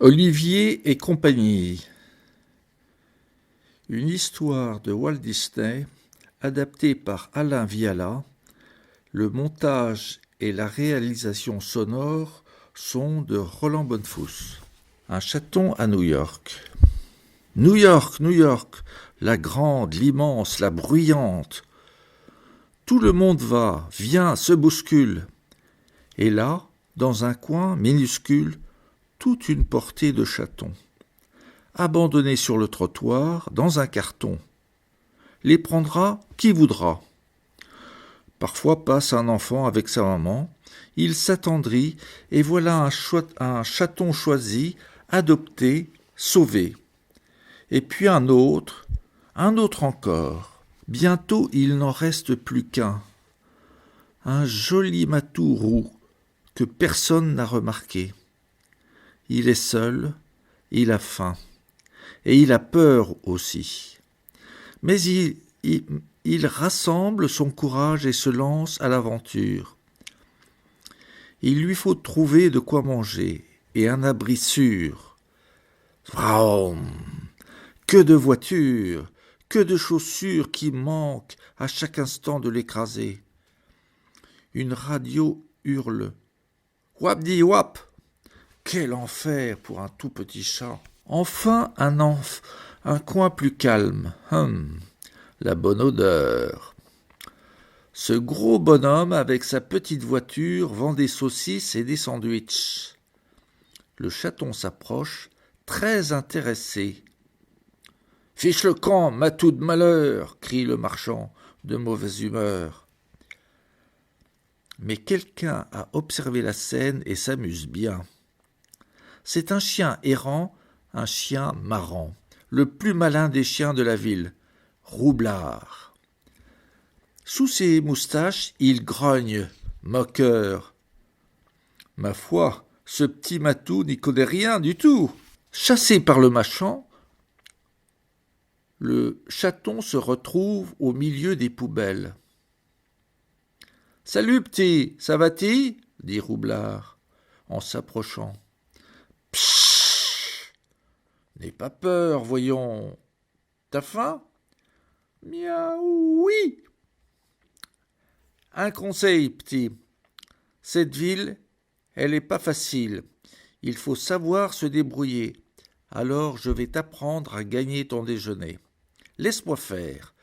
Olivier et compagnie. Une histoire de Walt Disney, adaptée par Alain Viala. Le montage et la réalisation sonore sont de Roland Bonnefous. Un chaton à New York. New York, New York, la grande, l'immense, la bruyante. Tout le monde va, vient, se bouscule. Et là, dans un coin minuscule, toute une portée de chatons, abandonnés sur le trottoir dans un carton. Les prendra qui voudra. Parfois passe un enfant avec sa maman, il s'attendrit et voilà un chaton choisi, adopté, sauvé. Et puis un autre encore. Bientôt il n'en reste plus qu'un. Un joli matou roux que personne n'a remarqué. Il est seul, il a faim, et il a peur aussi. Mais il rassemble son courage et se lance à l'aventure. Il lui faut trouver de quoi manger et un abri sûr. Vroom! Que de voitures, que de chaussures qui manquent à chaque instant de l'écraser. Une radio hurle. Wap-di-wap! Quel enfer pour un tout petit chat. Enfin un coin plus calme. La bonne odeur. Ce gros bonhomme avec sa petite voiture vend des saucisses et des sandwichs. Le chaton s'approche, très intéressé. Fiche le camp, matou de malheur, crie le marchand, de mauvaise humeur. Mais quelqu'un a observé la scène et s'amuse bien. C'est un chien errant, un chien marrant, le plus malin des chiens de la ville, Roublard. Sous ses moustaches, il grogne, moqueur. Ma foi, ce petit matou n'y connaît rien du tout. Chassé par le marchand, le chaton se retrouve au milieu des poubelles. « Salut petit, ça va-t-il » dit Roublard, en s'approchant. « Pssch ! N'aie pas peur, voyons. T'as faim ?»« Miaou, oui. » « Un conseil, petit. Cette ville, elle n'est pas facile. Il faut savoir se débrouiller. Alors je vais t'apprendre à gagner ton déjeuner. Laisse-moi faire,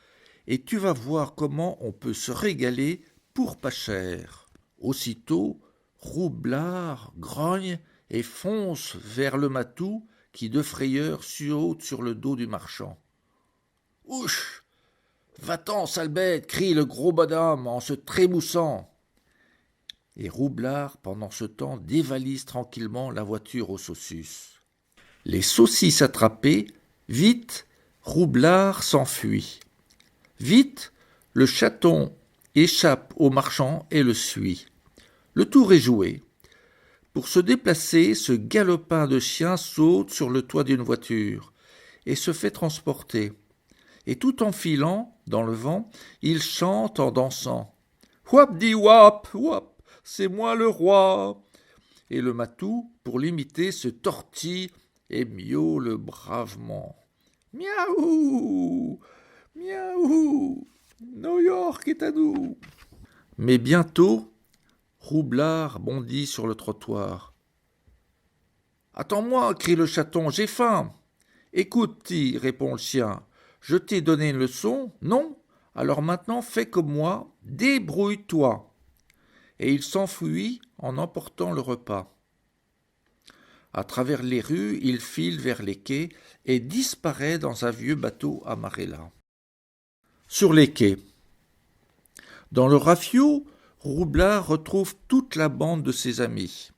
et tu vas voir comment on peut se régaler pour pas cher. » Aussitôt, Roublard grogne et fonce vers le matou qui de frayeur saute sur le dos du marchand. « Ouch ! Va-t'en, sale bête !» crie le gros bonhomme en se trémoussant. Et Roublard, pendant ce temps, dévalise tranquillement la voiture aux saucisses. Les saucisses attrapées, vite, Roublard s'enfuit. Vite, le chaton échappe au marchand et le suit. Le tour est joué. Pour se déplacer, ce galopin de chien saute sur le toit d'une voiture et se fait transporter. Et tout en filant dans le vent, il chante en dansant. « Wap-di-wap, wap, c'est moi le roi !» Et le matou, pour l'imiter, se tortille et miaule bravement. « Miaou, miaou, New York est à nous !» Mais bientôt, Roublard bondit sur le trottoir. « Attends-moi, crie le chaton, j'ai faim. »« Écoute, petit, répond le chien, je t'ai donné une leçon, non ? Alors maintenant fais comme moi, débrouille-toi. » Et il s'enfuit en emportant le repas. À travers les rues, il file vers les quais et disparaît dans un vieux bateau amarré là. Sur les quais. Dans le rafio, Roublard retrouve toute la bande de ses amis.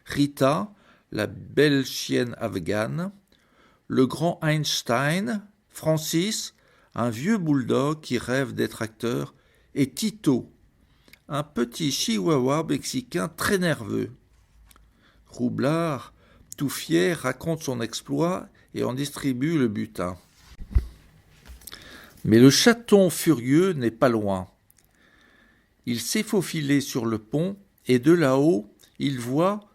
Rita, la belle chienne afghane, le grand Einstein, Francis, un vieux bulldog qui rêve d'être acteur, et Tito, un petit chihuahua mexicain très nerveux. Roublard, tout fier, raconte son exploit et en distribue le butin. Mais le chaton furieux n'est pas loin. Il s'est faufilé sur le pont et de là-haut, il voit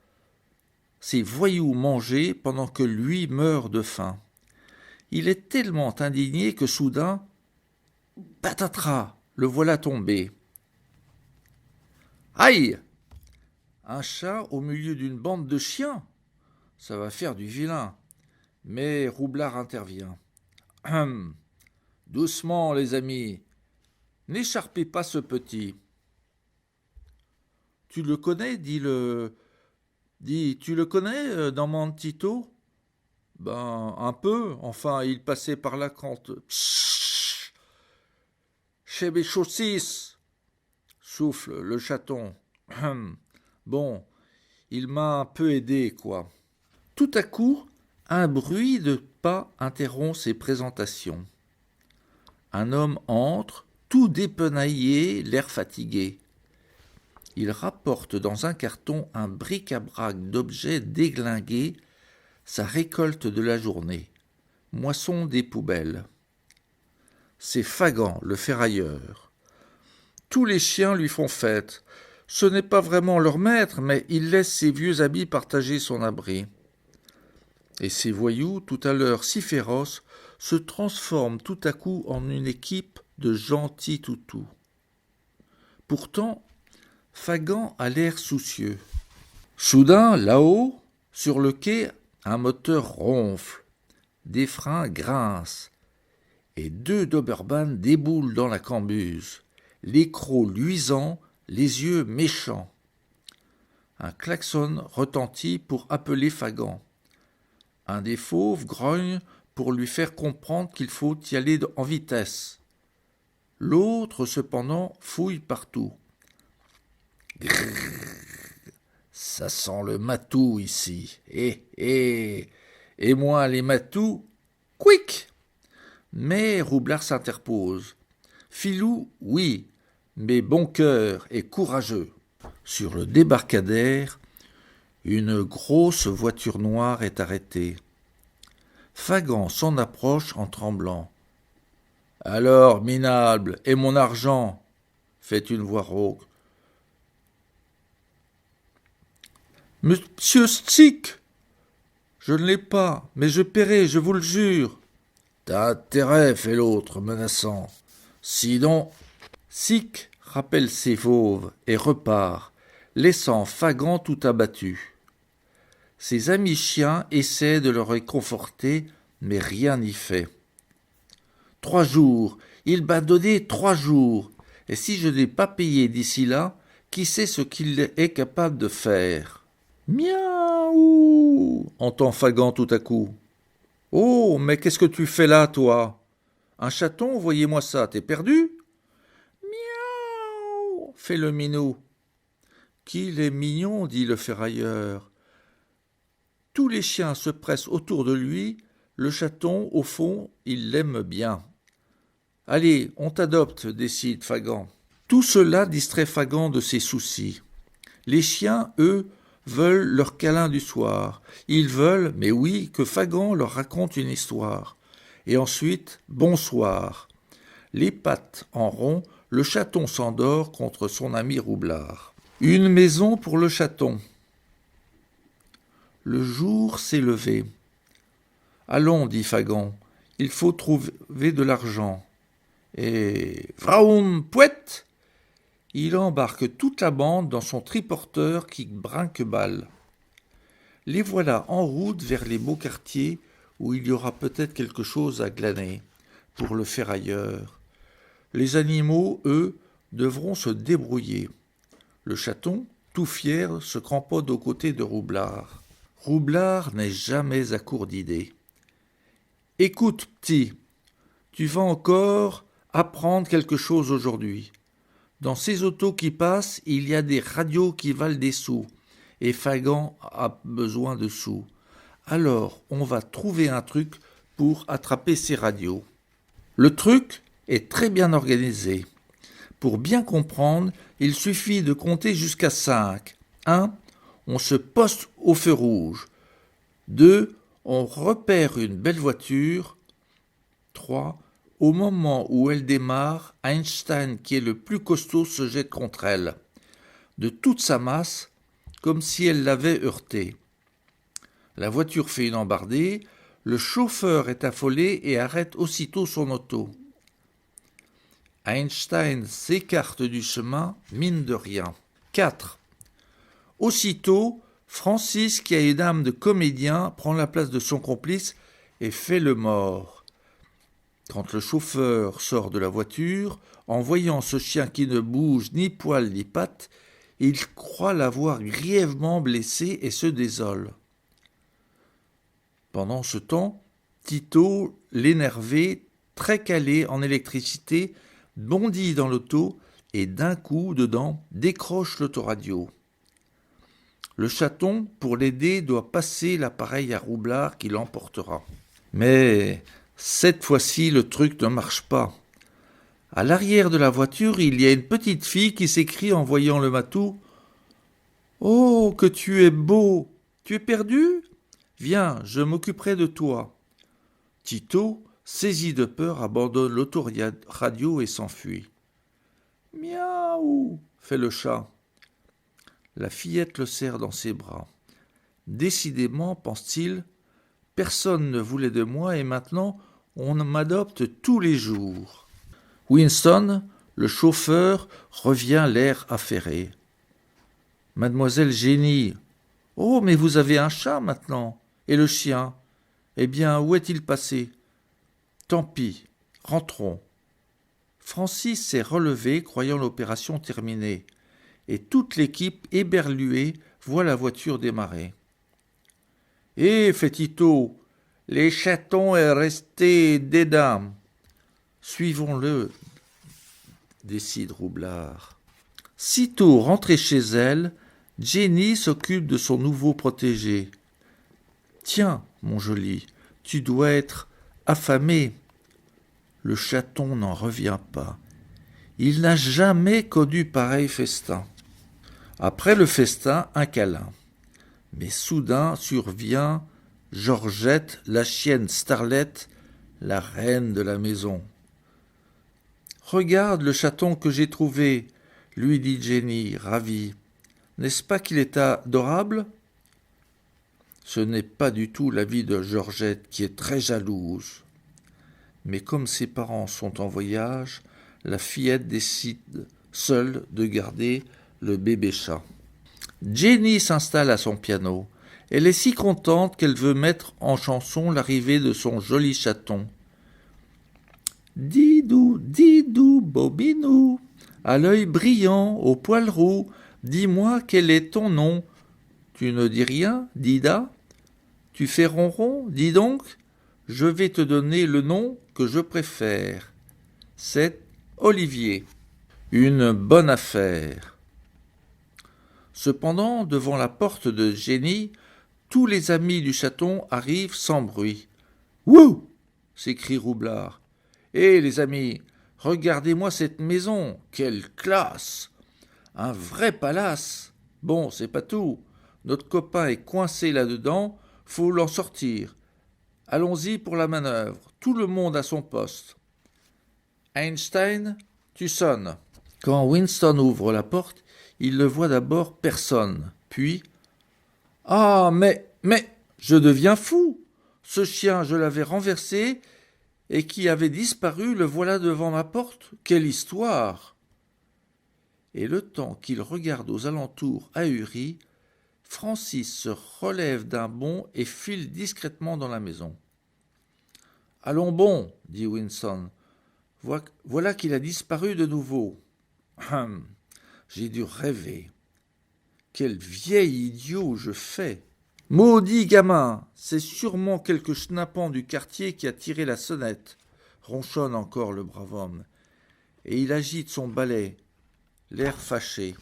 ces voyous manger pendant que lui meurt de faim. Il est tellement indigné que soudain, patatras, le voilà tombé. Aïe! Un chat au milieu d'une bande de chiens? Ça va faire du vilain. Mais Roublard intervient. Doucement, les amis. N'écharpez pas ce petit. Tu le connais, tu le connais, dans Tito? Ben, un peu. Enfin, il passait par là quand. Chut! Chez mes saucisses! Souffle le chaton. Bon, il m'a un peu aidé, quoi. Tout à coup, un bruit de pas interrompt ses présentations. Un homme entre, tout dépenaillé, l'air fatigué. Il rapporte dans un carton un bric-à-brac d'objets déglingués, sa récolte de la journée, moisson des poubelles. C'est Fagan, le ferrailleur. Tous les chiens lui font fête. Ce n'est pas vraiment leur maître, mais il laisse ses vieux habits partager son abri. Et ces voyous, tout à l'heure si féroces, se transforment tout à coup en une équipe de gentils toutous. Pourtant, Fagan a l'air soucieux. Soudain, là-haut, sur le quai, un moteur ronfle, des freins grincent, et deux Doberman déboulent dans la cambuse, les crocs luisants, les yeux méchants. Un klaxon retentit pour appeler Fagan. Un des fauves grogne pour lui faire comprendre qu'il faut y aller en vitesse. L'autre, cependant, fouille partout. Grrr, ça sent le matou ici. Et moi, les matous, quick! Mais Roublard s'interpose. Filou, oui, mais bon cœur et courageux. Sur le débarcadère, une grosse voiture noire est arrêtée. Fagan s'en approche en tremblant. « Alors, minable, et mon argent ?» fait une voix rauque. « Monsieur Stick, je ne l'ai pas, mais je paierai, je vous le jure. »« T'as intérêt, fait l'autre, menaçant. Sinon, Stick rappelle ses fauves et repart, laissant Fagan tout abattu. Ses amis chiens essaient de le réconforter, mais rien n'y fait. 3 jours, il m'a donné 3 jours, et si je n'ai pas payé d'ici là, qui sait ce qu'il est capable de faire? Miaou! Entend Fagan tout à coup. Oh, mais qu'est-ce que tu fais là, toi? Un chaton, voyez-moi ça, t'es perdu? Miaou! Fait le minou. Qu'il est mignon, dit le ferrailleur. Tous les chiens se pressent autour de lui, le chaton, au fond, il l'aime bien. Allez, on t'adopte, décide Fagan. Tout cela distrait Fagan de ses soucis. Les chiens, eux, veulent leur câlin du soir. Ils veulent, mais oui, que Fagan leur raconte une histoire. Et ensuite, bonsoir. Les pattes en rond, le chaton s'endort contre son ami Roublard. Une maison pour le chaton. Le jour s'est levé. Allons, dit Fagan, il faut trouver de l'argent. Et vraoum pouette, il embarque toute la bande dans son triporteur qui brinque-balle. Les voilà en route vers les beaux quartiers où il y aura peut-être quelque chose à glaner pour le ferrailleur. Les animaux, eux, devront se débrouiller. Le chaton, tout fier, se cramponne aux côtés de Roublard. Roublard n'est jamais à court d'idées. « Écoute, petit, tu vas encore apprendre quelque chose aujourd'hui. Dans ces autos qui passent, il y a des radios qui valent des sous, et Fagan a besoin de sous. Alors, on va trouver un truc pour attraper ces radios. Le truc est très bien organisé. Pour bien comprendre, il suffit de compter jusqu'à 5. 1. On se poste au feu rouge. 2. On repère une belle voiture. 3. Au moment où elle démarre, Einstein, qui est le plus costaud, se jette contre elle, de toute sa masse, comme si elle l'avait heurtée. La voiture fait une embardée, le chauffeur est affolé et arrête aussitôt son auto. Einstein s'écarte du chemin, mine de rien. 4. Aussitôt, Francis, qui a une âme de comédien, prend la place de son complice et fait le mort. Quand le chauffeur sort de la voiture, en voyant ce chien qui ne bouge ni poil ni patte, il croit l'avoir grièvement blessé et se désole. Pendant ce temps, Tito, l'énervé, très calé en électricité, bondit dans l'auto et d'un coup, dedans, décroche l'autoradio. Le chaton, pour l'aider, doit passer l'appareil à Roublard qui l'emportera. Mais cette fois-ci, le truc ne marche pas. À l'arrière de la voiture, il y a une petite fille qui s'écrie en voyant le matou. « Oh, que tu es beau! Tu es perdu? Viens, je m'occuperai de toi. » Tito, saisi de peur, abandonne l'autoradio et s'enfuit. « Miaou !» fait le chat. La fillette le serre dans ses bras. Décidément, pense-t-il, personne ne voulait de moi et maintenant on m'adopte tous les jours. Winston, le chauffeur, revient l'air affairé. Mademoiselle Jenny, oh, mais vous avez un chat maintenant. Et le chien? Eh bien, où est-il passé? Tant pis, rentrons. Francis s'est relevé, croyant l'opération terminée, et toute l'équipe, éberluée, voit la voiture démarrer. « Eh, fait Tito, les chatons est resté dédain. »« Suivons-le, décide Roublard. » Sitôt rentrée chez elle, Jenny s'occupe de son nouveau protégé. « Tiens, mon joli, tu dois être affamé. » Le chaton n'en revient pas. Il n'a jamais connu pareil festin. Après le festin, un câlin. Mais soudain survient Georgette, la chienne Starlet, la reine de la maison. « Regarde le chaton que j'ai trouvé, » lui dit Jenny, ravie. « N'est-ce pas qu'il est adorable ?» Ce n'est pas du tout l'avis de Georgette, qui est très jalouse. Mais comme ses parents sont en voyage, la fillette décide seule de garder le bébé chat. Jenny s'installe à son piano. Elle est si contente qu'elle veut mettre en chanson l'arrivée de son joli chaton. Didou, didou, bobinou, à l'œil brillant, au poil roux, dis-moi quel est ton nom. Tu ne dis rien, Dida? Tu fais ronron, dis donc? Je vais te donner le nom que je préfère. C'est Olivier. Une bonne affaire. Cependant, devant la porte de Jenny, tous les amis du chaton arrivent sans bruit. « Wouh !» s'écrie Roublard. « Hé, les amis, regardez-moi cette maison, quelle classe! Un vrai palace! Bon, c'est pas tout. Notre copain est coincé là-dedans, faut l'en sortir. Allons-y pour la manœuvre, tout le monde à son poste. Einstein, tu sonnes. » Quand Winston ouvre la porte, il ne voit d'abord personne, puis « Ah, mais, je deviens fou! Ce chien, je l'avais renversé et qui avait disparu, le voilà devant ma porte. Quelle histoire !» Et le temps qu'il regarde aux alentours ahuri, Francis se relève d'un bond et file discrètement dans la maison. « Allons bon, dit Winston, voilà qu'il a disparu de nouveau. J'ai dû rêver. Quel vieil idiot je fais. Maudit gamin, c'est sûrement quelque schnappant du quartier qui a tiré la sonnette, ronchonne encore le brave homme, et il agite son balai, l'air fâché.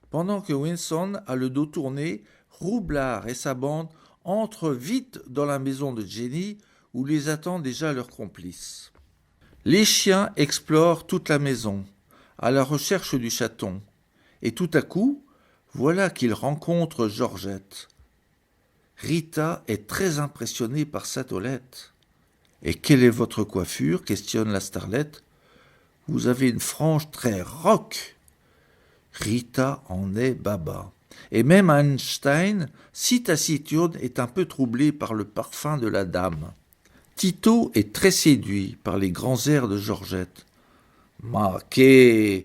Pendant que Winston a le dos tourné, Roublard et sa bande entrent vite dans la maison de Jenny, où les attend déjà leur complice. Les chiens explorent toute la maison, à la recherche du chaton, et tout à coup, voilà qu'ils rencontrent Georgette. Rita est très impressionnée par sa toilette. « Et quelle est votre coiffure ?» questionne la starlette. « Vous avez une frange très rock. » Rita en est baba. Et même Einstein, si taciturne, est un peu troublé par le parfum de la dame. Tito est très séduit par les grands airs de Georgette. Ma que,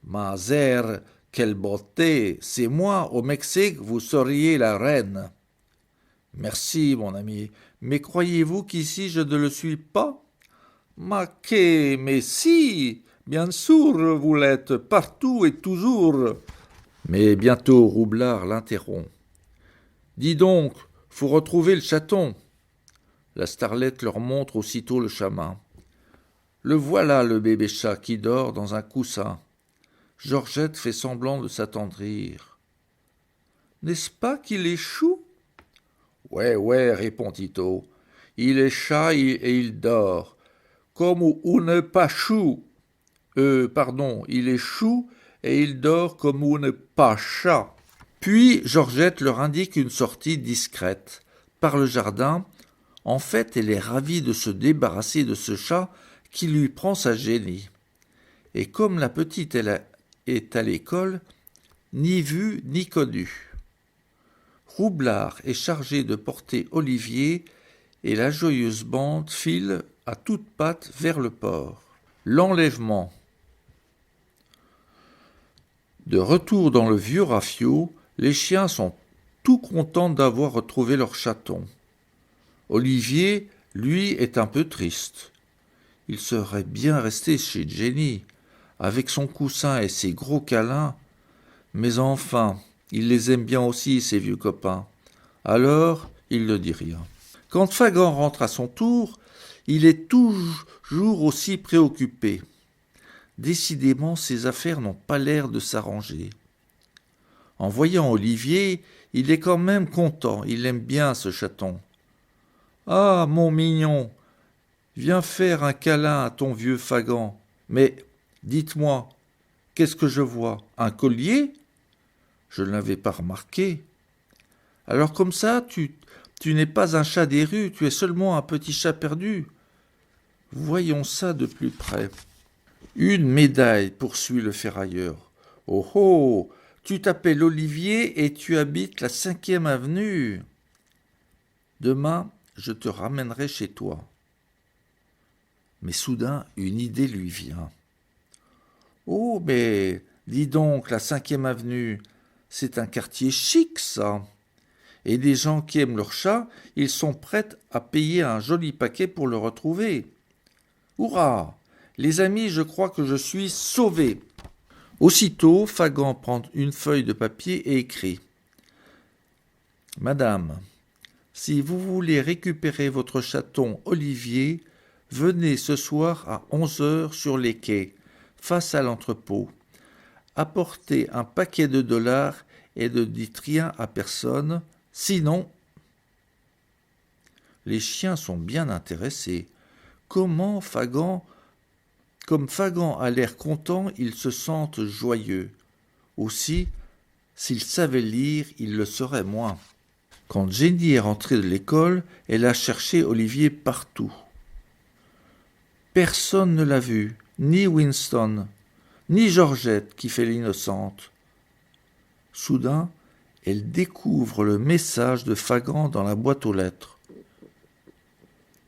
ma zère, quelle beauté! C'est moi, au Mexique, vous seriez la reine. Merci, mon ami, mais croyez-vous qu'ici je ne le suis pas? Mais si, bien sûr, vous l'êtes partout et toujours. Mais bientôt Roublard l'interrompt. Dis donc, faut retrouver le chaton. La starlette leur montre aussitôt le chaman. Le voilà, le bébé chat qui dort dans un coussin. Georgette fait semblant de s'attendrir. N'est-ce pas qu'il est chou? Ouais, ouais, répond Tito. Il est chat et il dort. Comme une pas chou. Pardon, il est chou et il dort comme une pas chat. Puis Georgette leur indique une sortie discrète. Par le jardin, en fait, elle est ravie de se débarrasser de ce chat qui lui prend sa génie. Et comme la petite est à l'école, ni vue ni connue. Roublard est chargé de porter Olivier et la joyeuse bande file à toutes pattes vers le port. L'enlèvement. De retour dans le vieux rafio, les chiens sont tout contents d'avoir retrouvé leur chaton. Olivier, lui, est un peu triste. Il serait bien resté chez Jenny, avec son coussin et ses gros câlins, mais enfin, il les aime bien aussi, ses vieux copains. Alors, il ne dit rien. Quand Fagan rentre à son tour, il est toujours aussi préoccupé. Décidément, ses affaires n'ont pas l'air de s'arranger. En voyant Olivier, il est quand même content, il aime bien ce chaton. Ah, mon mignon, viens faire un câlin à ton vieux Fagan. Mais, dites-moi, qu'est-ce que je vois? Un collier? Je ne l'avais pas remarqué. Alors comme ça, tu n'es pas un chat des rues, tu es seulement un petit chat perdu. Voyons ça de plus près. Une médaille, poursuit le ferrailleur. Oh oh, tu t'appelles Olivier et tu habites la 5e avenue. Demain, je te ramènerai chez toi. Mais soudain, une idée lui vient. Oh, mais dis donc, la 5e avenue, c'est un quartier chic, ça. Et des gens qui aiment leur chat, ils sont prêts à payer un joli paquet pour le retrouver. Hurrah! Les amis, je crois que je suis sauvé. Aussitôt, Fagan prend une feuille de papier et écrit. Madame, si vous voulez récupérer votre chaton Olivier, venez ce soir à 11 heures sur les quais, face à l'entrepôt. Apportez un paquet de dollars et ne dites rien à personne, sinon... Les chiens sont bien intéressés. Comme Fagan a l'air content, ils se sentent joyeux. Aussi, s'ils savaient lire, ils le seraient moins. Quand Jenny est rentrée de l'école, elle a cherché Olivier partout. Personne ne l'a vu, ni Winston, ni Georgette qui fait l'innocente. Soudain, elle découvre le message de Fagan dans la boîte aux lettres.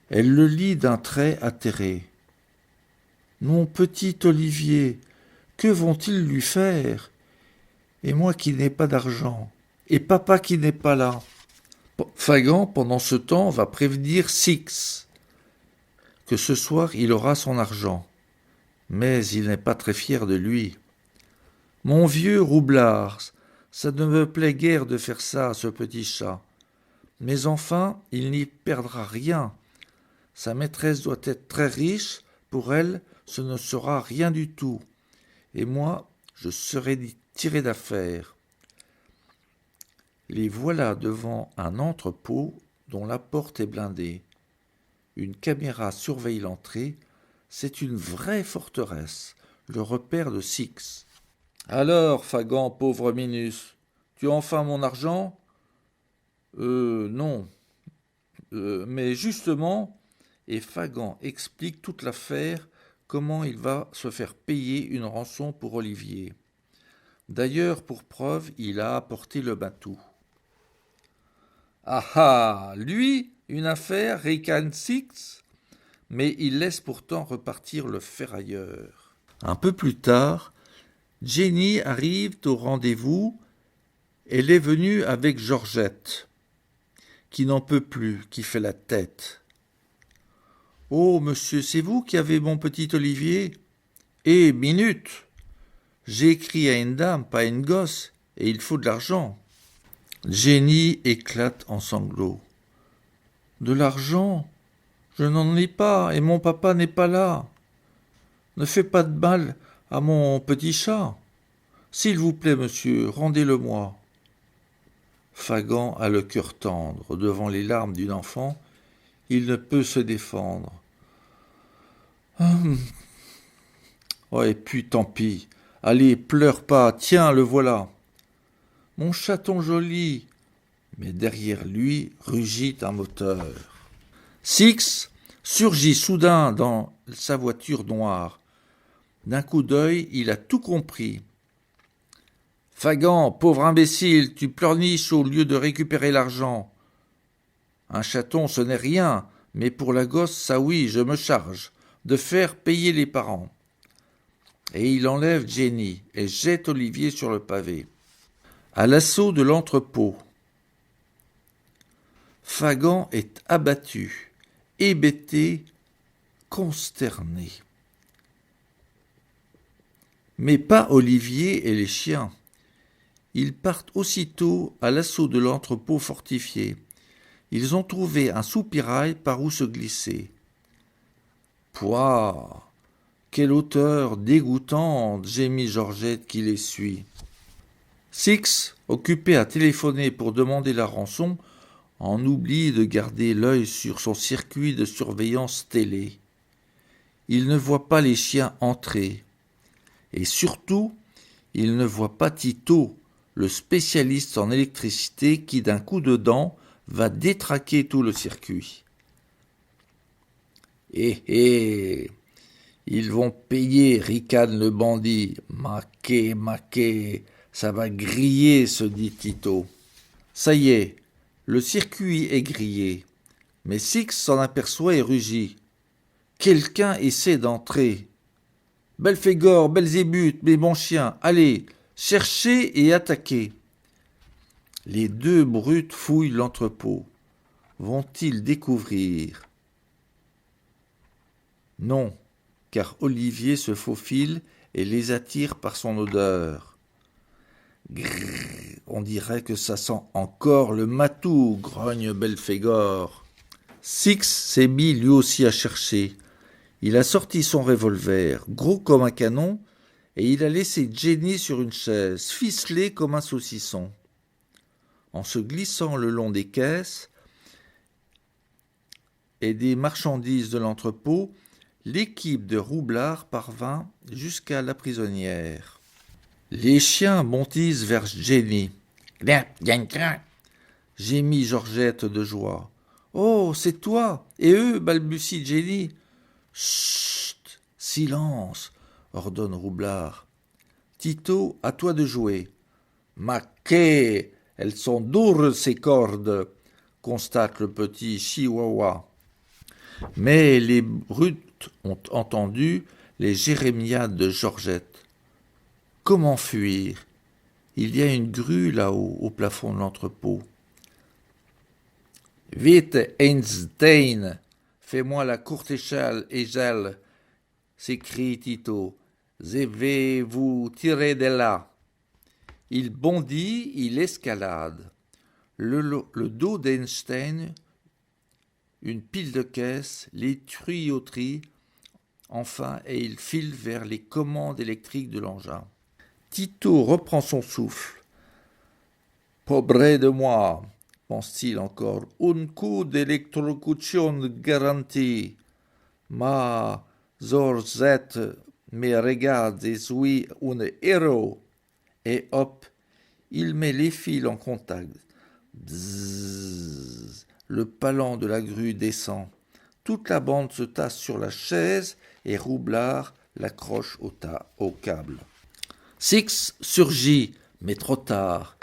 Elle le lit d'un trait atterré. Mon petit Olivier, que vont-ils lui faire? Et moi qui n'ai pas d'argent, et papa qui n'est pas là. Fagan, pendant ce temps, va prévenir Six que ce soir il aura son argent. Mais il n'est pas très fier de lui. Mon vieux Roublard, ça ne me plaît guère de faire ça à ce petit chat. Mais enfin, il n'y perdra rien. Sa maîtresse doit être très riche, pour elle, ce ne sera rien du tout. Et moi, je serai tiré d'affaire. Les voilà devant un entrepôt dont la porte est blindée. Une caméra surveille l'entrée. C'est une vraie forteresse, le repère de Six. Alors, Fagan, pauvre Minus, tu as enfin mon argent? Non. Mais justement, et Fagan explique toute l'affaire, comment il va se faire payer une rançon pour Olivier. D'ailleurs, pour preuve, il a apporté le matou. Ah ah, lui, une affaire, ricane Six, mais il laisse pourtant repartir le ferrailleur. Un peu plus tard, Jenny arrive au rendez-vous. Elle est venue avec Georgette, qui n'en peut plus, qui fait la tête. « Oh, monsieur, c'est vous qui avez mon petit Olivier ?»« Eh, minute ! J'ai écrit à une dame, pas à une gosse, et il faut de l'argent. » Jenny éclate en sanglots. « De l'argent ? Je n'en ai pas, et mon papa n'est pas là. Ne fais pas de mal à mon petit chat. S'il vous plaît, monsieur, rendez-le-moi. » Fagan a le cœur tendre. Devant les larmes d'une enfant, il ne peut se défendre. Oh, et puis tant pis. Allez, pleure pas. Tiens, le voilà. Mon chaton joli. Mais derrière lui rugit un moteur. Six surgit soudain dans sa voiture noire. D'un coup d'œil, il a tout compris. Fagan, pauvre imbécile, tu pleurniches au lieu de récupérer l'argent. Un chaton, ce n'est rien, mais pour la gosse, ça oui, je me charge de faire payer les parents. Et il enlève Jenny et jette Olivier sur le pavé. À l'assaut de l'entrepôt, Fagan est abattu, hébété, consterné. Mais pas Olivier et les chiens. Ils partent aussitôt à l'assaut de l'entrepôt fortifié. Ils ont trouvé un soupirail par où se glisser. Pouah! Quelle odeur dégoûtante, gémit Georgette qui les suit. Six, occupé à téléphoner pour demander la rançon, en oublie de garder l'œil sur son circuit de surveillance télé. Il ne voit pas les chiens entrer. Et surtout, il ne voit pas Tito, le spécialiste en électricité qui, d'un coup de dent, va détraquer tout le circuit. Eh, ils vont payer, ricane le bandit. Maquet, ça va griller, se dit Tito. Ça y est, le circuit est grillé. Mais Six s'en aperçoit et rugit. Quelqu'un essaie d'entrer. Belphégor, Belzébuth, mes bons chiens, allez, cherchez et attaquez. Les deux brutes fouillent l'entrepôt. Vont-ils découvrir ? Non, car Olivier se faufile et les attire par son odeur. Grrr, on dirait que ça sent encore le matou, grogne Belphégor. Six s'est mis lui aussi à chercher. Il a sorti son revolver, gros comme un canon, et il a laissé Jenny sur une chaise, ficelée comme un saucisson. En se glissant le long des caisses et des marchandises de l'entrepôt, l'équipe de Roublard parvint jusqu'à la prisonnière. Les chiens bondissent vers Jenny. Gémit Georgette de joie. Oh, c'est toi! Et eux, balbutie Jenny. Chut! Silence! Ordonne Roublard. Tito, à toi de jouer. Maquet! Elles sont dures, ces cordes, constate le petit chihuahua. Mais les brutes ont entendu les jérémiades de Georgette. Comment fuir? Il y a une grue là-haut, au plafond de l'entrepôt. Vite, Einstein, fais-moi la courte échelle, s'écrie Tito. Je vais vous tirer de là. Il bondit, il escalade. Le dos d'Einstein, une pile de caisses, les tuyauteries, enfin, et il file vers les commandes électriques de l'engin. Tito reprend son souffle. Pauvre de moi, pense-t-il encore. Un coup d'électrocution garanti. Ma Georgette me regarde et suis un héros. Et hop, il met les fils en contact. Bzzz, le palan de la grue descend. Toute la bande se tasse sur la chaise et Roublard l'accroche au câble. Six surgit, mais trop tard.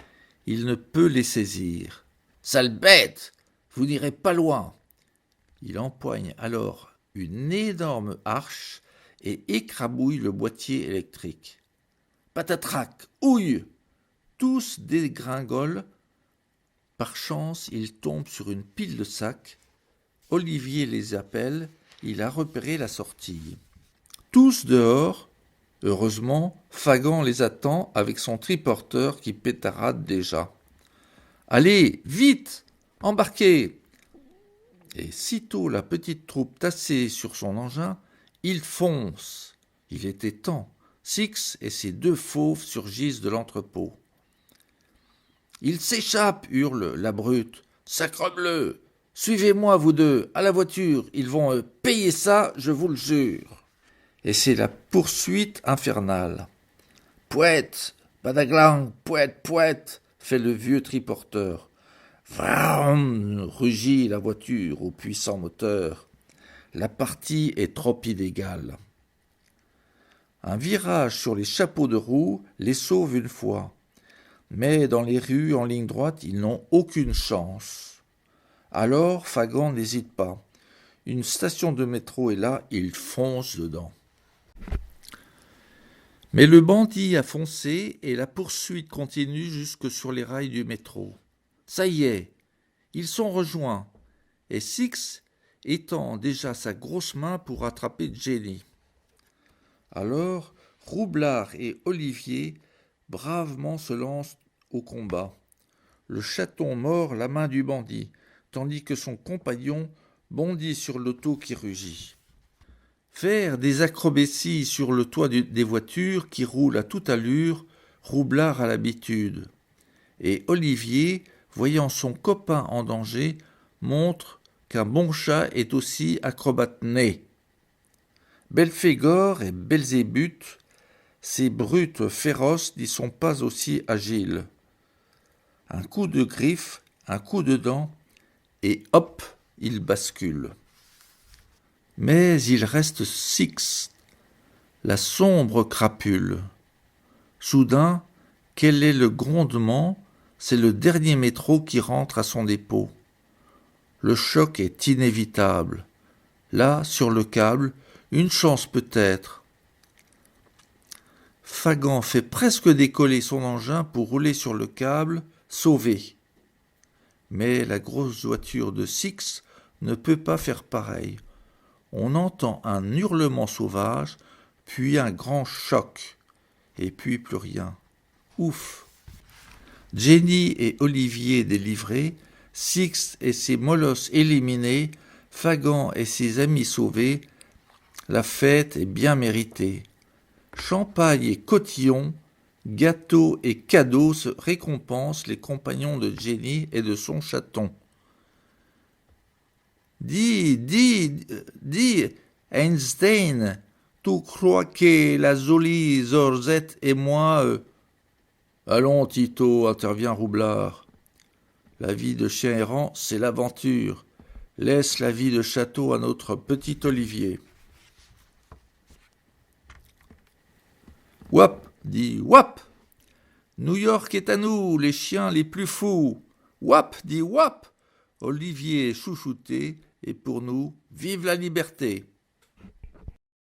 Il ne peut les saisir. Sale bête, vous n'irez pas loin. Il empoigne alors une énorme hache et écrabouille le boîtier électrique. Patatrac, houille! Tous dégringolent. Par chance, ils tombent sur une pile de sacs. Olivier les appelle, il a repéré la sortie. Tous dehors. Heureusement, Fagan les attend avec son triporteur qui pétarade déjà. Allez, vite, embarquez! Et sitôt la petite troupe tassée sur son engin, il fonce. Il était temps. Six et ses deux fauves surgissent de l'entrepôt. Il s'échappe, hurle la brute. Sacrebleu! Suivez-moi, vous deux, à la voiture. Ils vont payer ça, je vous le jure. Et c'est la poursuite infernale. Pouette, badaglang, pouette, pouette, fait le vieux triporteur. Vroom, rugit la voiture au puissant moteur. La partie est trop inégale. Un virage sur les chapeaux de roue les sauve une fois. Mais dans les rues en ligne droite, ils n'ont aucune chance. Alors Fagan n'hésite pas. Une station de métro est là, il fonce dedans. Mais le bandit a foncé et la poursuite continue jusque sur les rails du métro. Ça y est, ils sont rejoints, et Six étend déjà sa grosse main pour attraper Jenny. Alors, Roublard et Olivier bravement se lancent au combat. Le chaton mord la main du bandit, tandis que son compagnon bondit sur l'auto qui rugit. Faire des acrobaties sur le toit des voitures qui roulent à toute allure, Roublard a l'habitude. Et Olivier, voyant son copain en danger, montre qu'un bon chat est aussi acrobate né. Belphégor et Belzébuth, ces brutes féroces n'y sont pas aussi agiles. Un coup de griffe, un coup de dent, et hop, ils basculent. Mais il reste Six, la sombre crapule. Soudain, quel est le grondement? C'est le dernier métro qui rentre à son dépôt. Le choc est inévitable. Là, sur le câble, une chance peut-être. Fagan fait presque décoller son engin pour rouler sur le câble, sauvé. Mais la grosse voiture de Six ne peut pas faire pareil. On entend un hurlement sauvage, puis un grand choc, et puis plus rien. Ouf! Jenny et Olivier délivrés, Six et ses molosses éliminés, Fagan et ses amis sauvés, la fête est bien méritée. Champagne et cotillon, gâteaux et cadeaux se récompensent les compagnons de Jenny et de son chaton. Dis, Einstein, tu crois que la jolie Zorzette et moi... Allons, Tito, intervient Roublard. La vie de chien errant, c'est l'aventure. Laisse la vie de château à notre petit Olivier. Wap, dit Wap. New York est à nous, les chiens les plus fous. Wap, dit Wap. Olivier est chouchouté, et pour nous, vive la liberté.